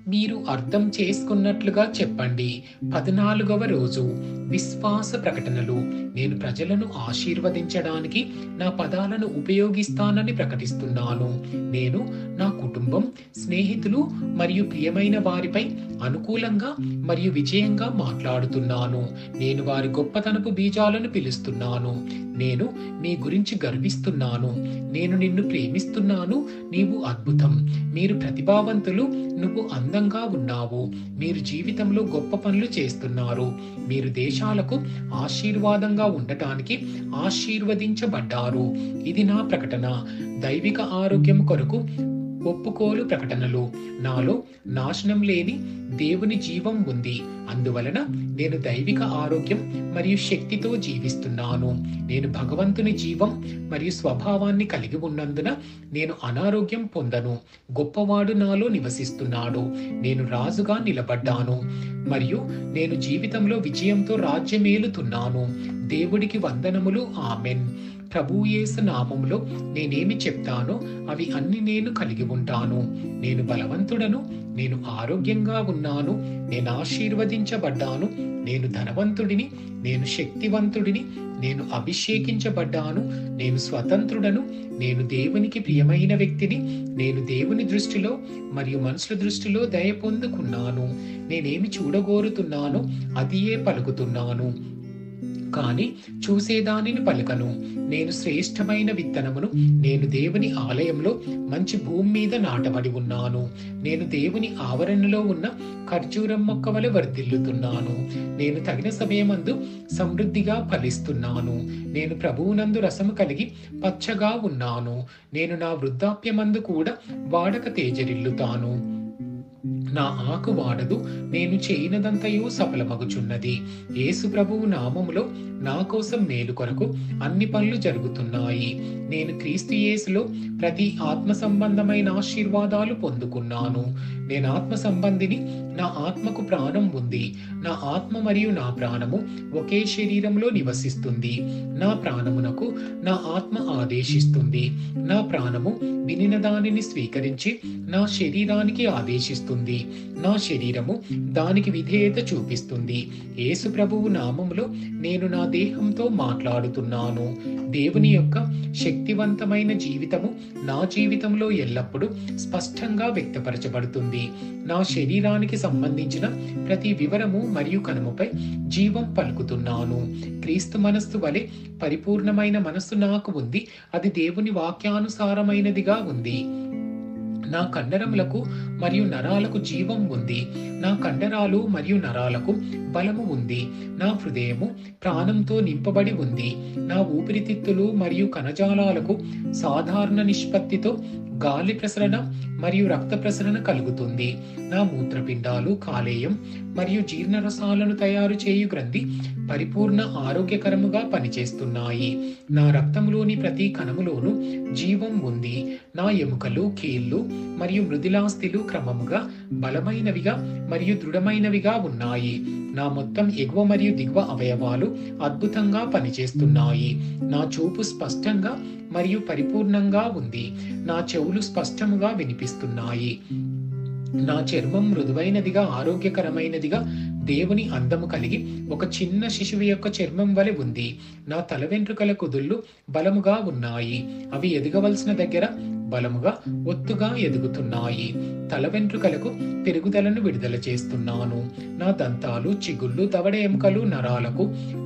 మీరు అర్థం చేసుకున్నట్లుగా చెప్పండి. 14వ రోజు విశ్వాస ప్రకటనలు. నేను ప్రజలను ఆశీర్వదించడానికి నా పదాలను ఉపయోగిస్తానని ప్రకటిస్తున్నాను. నేను నా కుటుంబం, స్నేహితులు మరియు ప్రియమైన వారిపై అనుకూలంగా మరియు విజయంగా మాట్లాడుతున్నాను. నేను వారి గొప్పతనపు బీజాలను పిలుస్తున్నాను. నేను నీ గురించి గర్విస్తున్నాను. నేను నిన్ను ప్రేమిస్తున్నాను. నీవు అద్భుతం. మీరు ప్రతిభావంతులు. నువ్వు అందంగా ఉన్నావు. మీరు జీవితంలో గొప్ప పనులు చేస్తున్నారు. మీరు దేశాలకు ఆశీర్వాదంగా ఉండటానికి ఆశీర్వదించబడ్డారు. ఇది నా ప్రకటన. దైవిక ఆరోగ్యం కొరకు ఒప్పుకోలు ప్రకటనలు. నాలో నాశనం లేని దేవుని జీవం ఉంది. అందువలన నేను దైవిక ఆరోగ్యం మరియు శక్తితో జీవిస్తున్నాను. నేను భగవంతుని జీవం మరియు స్వభావాన్ని కలిగి ఉన్నందున నేను అనారోగ్యం పొందను. గొప్పవాడు నాలో నివసిస్తున్నాడు. నేను రాజుగా నిలబడ్డాను మరియు నేను జీవితంలో విజయంతో రాజ్యమేలుతున్నాను. దేవుడికి వందనములు. ఆమెన్. ప్రభువు యేసు నామములో నేనేమి చెప్తానో అవి అన్ని నేను కలిగి ఉంటాను. నేను బలవంతుడను. నేను ఆరోగ్యంగా ఉన్నాను. నేను ఆశీర్వదించబడ్డాను. నేను ధనవంతుడిని. నేను శక్తివంతుడిని. నేను అభిషేకించబడ్డాను. నేను స్వతంత్రుడను. నేను దేవునికి ప్రియమైన వ్యక్తిని. నేను దేవుని దృష్టిలో మరియు మనుషుల దృష్టిలో దయ పొందుకున్నాను. నేనేమి చూడగోరుతున్నానో అదియే పలుకుతున్నాను, కాని చూసేదానిని పలుకను. నేను శ్రేష్టమైన విత్తనమును. నేను దేవుని ఆలయంలో మంచి భూమి మీద నాటబడి ఉన్నాను. నేను దేవుని ఆవరణలో ఉన్న ఖర్జూరం మొక్క వలె వర్ధిల్లుతున్నాను. నేను తగిన సమయమందు సమృద్ధిగా ఫలిస్తున్నాను. నేను ప్రభువునందు రసము కలిగి పచ్చగా ఉన్నాను. నేను నా వృద్ధాప్యమందు కూడా వాడక తేజరిల్లుతాను. నా ఆకు వాడదు. నేను చేయనదంతయు సఫలమగుచున్నది. యేసు ప్రభువు నామములో నా కోసం మేలు కొరకు అన్ని పనులు జరుగుతున్నాయి. నేను క్రీస్తు యేసులో ప్రతి ఆత్మ సంబంధమైన ఆశీర్వాదాలు పొందుకున్నాను. నేను ఆత్మ సంబంధిని. నా ఆత్మకు ప్రాణం ఉంది. నా ఆత్మ మరియు నా ప్రాణము ఒకే శరీరంలో నివసిస్తుంది. నా ప్రాణమునకు నా ఆత్మ ఆదేశిస్తుంది. నా ప్రాణము వినిన దానిని స్వీకరించి నా శరీరానికి ఆదేశిస్తుంది. నా శరీరము దానికి విధేయత చూపిస్తుంది. యేసు ప్రభువు నామములో నేను నా దేహంతో మాట్లాడుతున్నాను. దేవుని యొక్క శక్తివంతమైన జీవితము నా జీవితంలో ఎల్లప్పుడూ స్పష్టంగా వ్యక్తపరచబడుతుంది. నా శరీరానికి సంబంధించిన ప్రతి వివరము మరియు కనుమపై జీవం పలుకుతున్నాను. క్రీస్తు మనస్సు వలె పరిపూర్ణమైన మనస్సు నాకు ఉంది. అది దేవుని వాక్యానుసారమైనదిగా ఉంది. నా కండరములకు మరియు నరాలకు జీవం ఉంది. నా కండరాలు మరియు నరాలకు బలము ఉంది. నా హృదయము ప్రాణంతో నింపబడి ఉంది. నా ఊపిరితిత్తులు మరియు కణజాలాలకు సాధారణ నిష్పత్తితో గాలి ప్రసరణ మరియు రక్త ప్రసరణ కలుగుతుంది. నా మూత్రపిండాలు, కాలేయం మరియు జీర్ణరసాలను తయారు చేయు గ్రంథి పరిపూర్ణ ఆరోగ్యకరముగా పనిచేస్తున్నాయి. నా రక్తంలోని ప్రతి కణములోనూ జీవం ఉంది. నా ఎముకలు, కీళ్లు మరియు మృదులాస్థిలు క్రమముగా బలమైనవిగా మరియు దృఢమైనవిగా ఉన్నాయి. నా మొత్తం ఎగువ మరియు దిగువ అవయవాలు అద్భుతంగా పనిచేస్తున్నాయి. నా చూపు స్పష్టంగా మరియు పరిపూర్ణంగా ఉంది. నా చెవులు స్పష్టముగా వినిపిస్తున్నాయి. నా చర్మం మృదువైనదిగా, ఆరోగ్యకరమైనదిగా, దేవుని అందము కలిగి ఒక చిన్న శిశువు యొక్క చర్మం వలె ఉంది. నా తల వెంట్రుకల కుదుళ్ళు బలముగా ఉన్నాయి. అవి ఎదగవలసిన దగ్గర బలముగా ఒత్తుగా ఎదుగుతున్నాయి. తల వెంట్రుకలకు పెరుగుదలను విడుదల చేస్తున్నాను. నా దంతాలు, చిగుళ్ళు, దవడ ఎముకలు, నరాలకు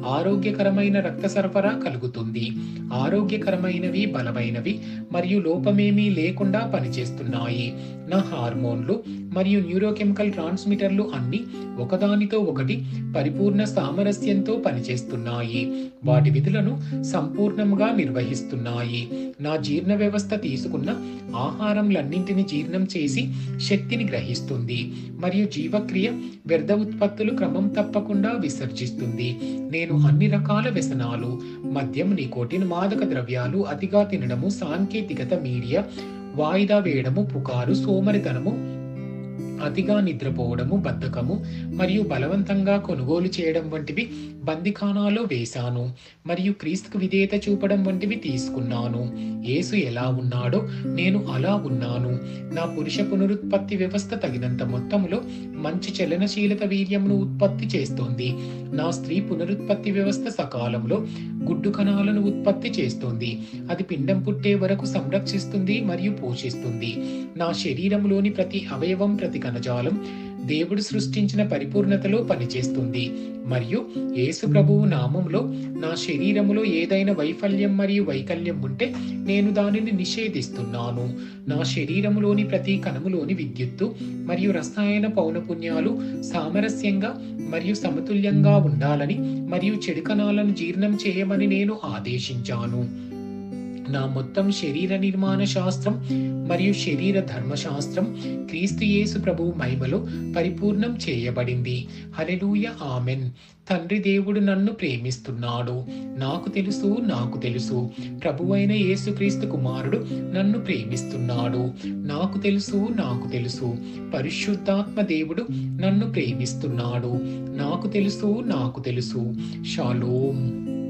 ఆరోగ్యకరమైన రక్త సరఫరా కలుగుతుంది. ఆరోగ్యకరమైనవి, బలమైనవి మరియు లోపమేమీ లేకుండా పనిచేస్తున్నాయి. నా హార్మోన్లు మరియు న్యూరోకెమికల్ ట్రాన్స్మిటర్లు అన్ని ఒకదానితో ఒకటి పరిపూర్ణ సామరస్యంతో పనిచేస్తున్నాయి. వాటి విధులను సంపూర్ణంగా నిర్వహిస్తున్నాయి. నా జీర్ణ వ్యవస్థ తీసుకున్న ఆహారంలన్నింటినీ జీర్ణం చేసి శక్తిని గ్రహిస్తుంది మరియు జీవక్రియ వ్యర్థ ఉత్పత్తులు క్రమం తప్పకుండా విసర్జిస్తుంది. నేను అన్ని రకాల వ్యసనాలు, మద్యం, నికోటిన్, మాదక ద్రవ్యాలు, అతిగా తినడము, సాంకేతికత, మీడియా, వాయిదా వేయడము, పుకారు, సోమరితనము అతిగా నిద్రపోవడము, బద్ధకము మరియు బలవంతంగా కొనుగోలు చేయడం వంటివి బందిఖానాలో వేశాను మరియు క్రీస్తుకు విధేయత చూపడం వంటివి తీసుకున్నాను. యేసు ఎలా ఉన్నాడో నేను అలా ఉన్నాను. నా పురుష పునరుత్పత్తి వ్యవస్థ తగినంత మొత్తములో మంచి చలనశీలత వీర్యమును ఉత్పత్తి చేస్తోంది. నా స్త్రీ పునరుత్పత్తి వ్యవస్థ సకాలంలో గుడ్డు కణాలను ఉత్పత్తి చేస్తుంది. అది పిండం పుట్టే వరకు సంరక్షిస్తుంది మరియు పోషిస్తుంది. నా శరీరంలోని ప్రతి అవయవం, ప్రతి కణజాలం దేవుడు సృష్టించిన పరిపూర్ణతలో పనిచేస్తుంది. మరియు యేసు ప్రభువు నామములో నా శరీరములో ఏదైనా వైఫల్యం మరియు వైకల్యం ఉంటే నేను దానిని నిషేధిస్తున్నాను. నా శరీరములోని ప్రతి కణములోని విద్యుత్తు మరియు రసాయన పౌనపున్యాలు సామరస్యంగా మరియు సమతుల్యంగా ఉండాలని మరియు చెడు కణాలను జీర్ణం చేయమని నేను ఆదేశించాను. నా మొత్తం శరీర నిర్మాణ శాస్త్రం మరియు శరీర ధర్మశాస్త్రం క్రీస్తు యేసు ప్రభువు మహిమలో పరిపూర్ణం చేయబడింది. హల్లెలూయా, ఆమెన్. తండ్రి దేవుడు నన్ను ప్రేమిస్తున్నాడు. నాకు తెలుసు ప్రభువైన యేసుక్రీస్తు కుమారుడు నన్ను ప్రేమిస్తున్నాడు. నాకు తెలుసు పరిశుద్ధాత్మ దేవుడు నన్ను ప్రేమిస్తున్నాడు. నాకు తెలుసు. షాలోమ్.